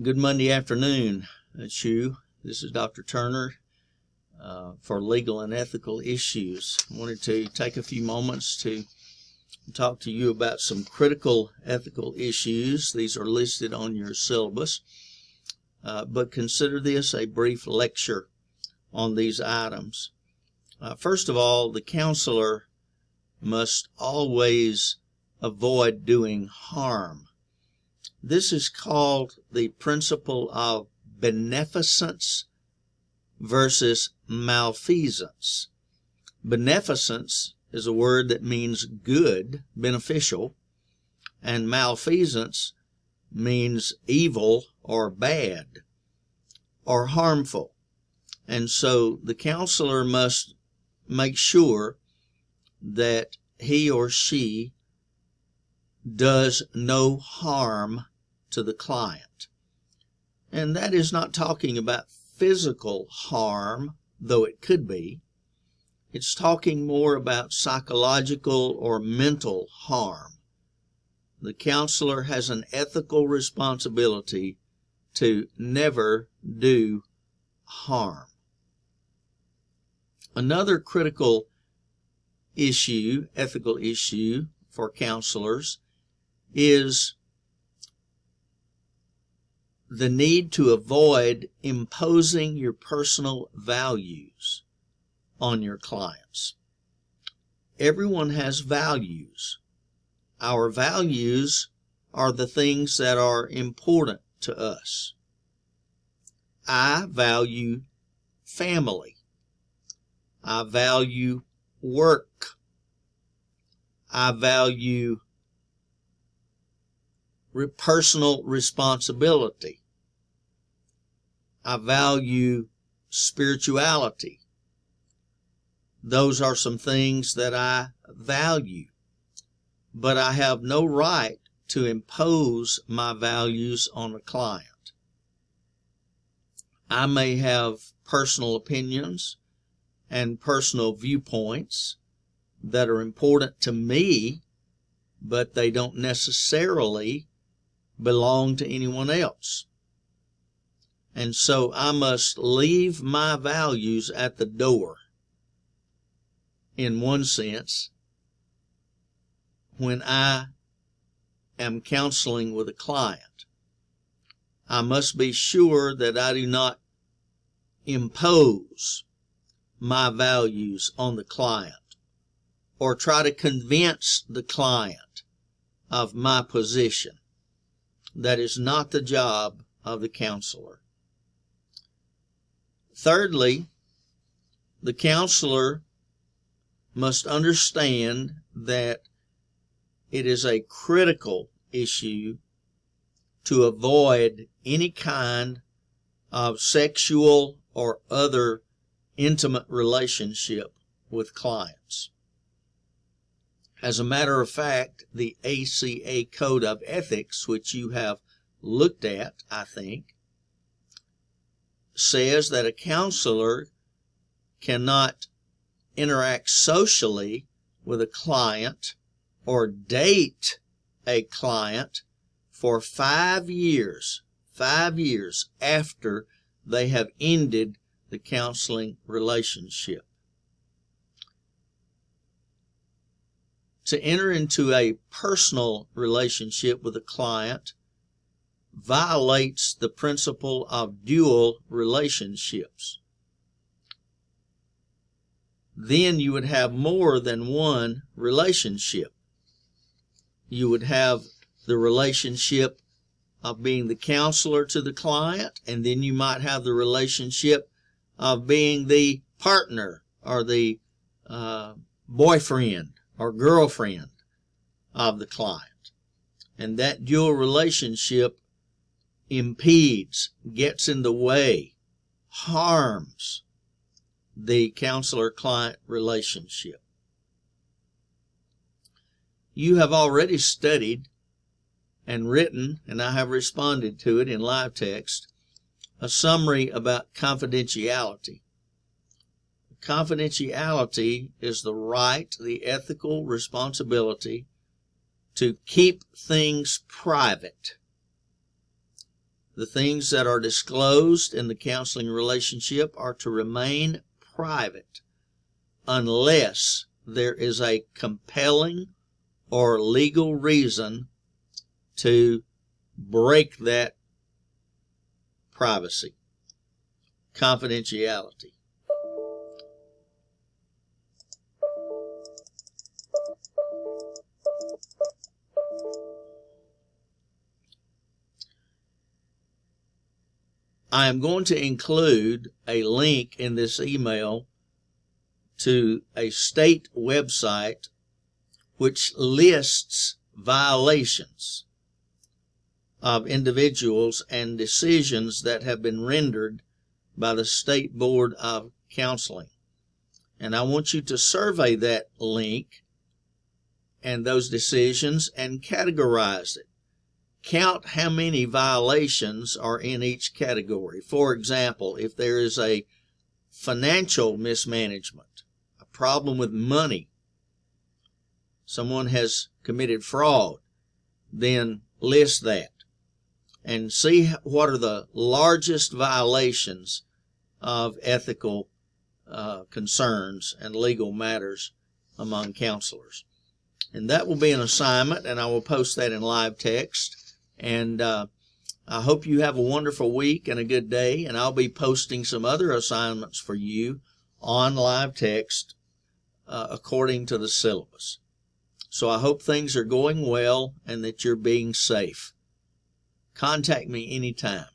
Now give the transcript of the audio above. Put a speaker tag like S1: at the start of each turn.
S1: Good Monday afternoon. That's you. This is Dr. Turner for Legal and Ethical Issues. I wanted to take a few moments to talk to you about some critical ethical issues. These are listed on your syllabus, but consider this a brief lecture on these items. First of all, the counselor must always avoid doing harm. This is called the principle of beneficence versus malfeasance. Beneficence is a word that means good, beneficial, and malfeasance means evil or bad or harmful. And so the counselor must make sure that he or she does no harm to the client. And that is not talking about physical harm, though it could be. It's talking more about psychological or mental harm. The counselor has an ethical responsibility to never do harm. Another critical issue, ethical issue for counselors is the need to avoid imposing your personal values on your clients. Everyone has values. Our values are the things that are important to us. I value family. I value work. I value personal responsibility. I value spirituality. Those are some things that I value, but I have no right to impose my values on a client. I may have personal opinions and personal viewpoints that are important to me, but they don't necessarily belong to anyone else. And so I must leave my values at the door, in one sense, when I am counseling with a client. I must be sure that I do not impose my values on the client or try to convince the client of my position. That is not the job of the counselor. Thirdly, the counselor must understand that it is a critical issue to avoid any kind of sexual or other intimate relationship with clients. As a matter of fact, the ACA Code of Ethics, which you have looked at, I think, says that a counselor cannot interact socially with a client or date a client for 5 years after they have ended the counseling relationship. To enter into a personal relationship with a client violates the principle of dual relationships. Then you would have more than one relationship. You would have the relationship of being the counselor to the client, and then you might have the relationship of being the partner or the boyfriend or girlfriend of the client. And that dual relationship impedes, gets in the way, harms the counselor-client relationship. You have already studied and written, and I have responded to it in live text, a summary about confidentiality. Confidentiality is the right, the ethical responsibility to keep things private. The things that are disclosed in the counseling relationship are to remain private unless there is a compelling or legal reason to break that privacy, confidentiality. I am going to include a link in this email to a state website which lists violations of individuals and decisions that have been rendered by the State Board of Counseling. And I want you to survey that link and those decisions and categorize it. Count how many violations are in each category. For example, if there is a financial mismanagement, a problem with money, someone has committed fraud, then list that and see what are the largest violations of ethical concerns and legal matters among counselors. And that will be an assignment, and I will post that in live text. And I hope you have a wonderful week and a good day, and I'll be posting some other assignments for you on live text according to the syllabus. So I hope things are going well and that you're being safe. Contact me anytime.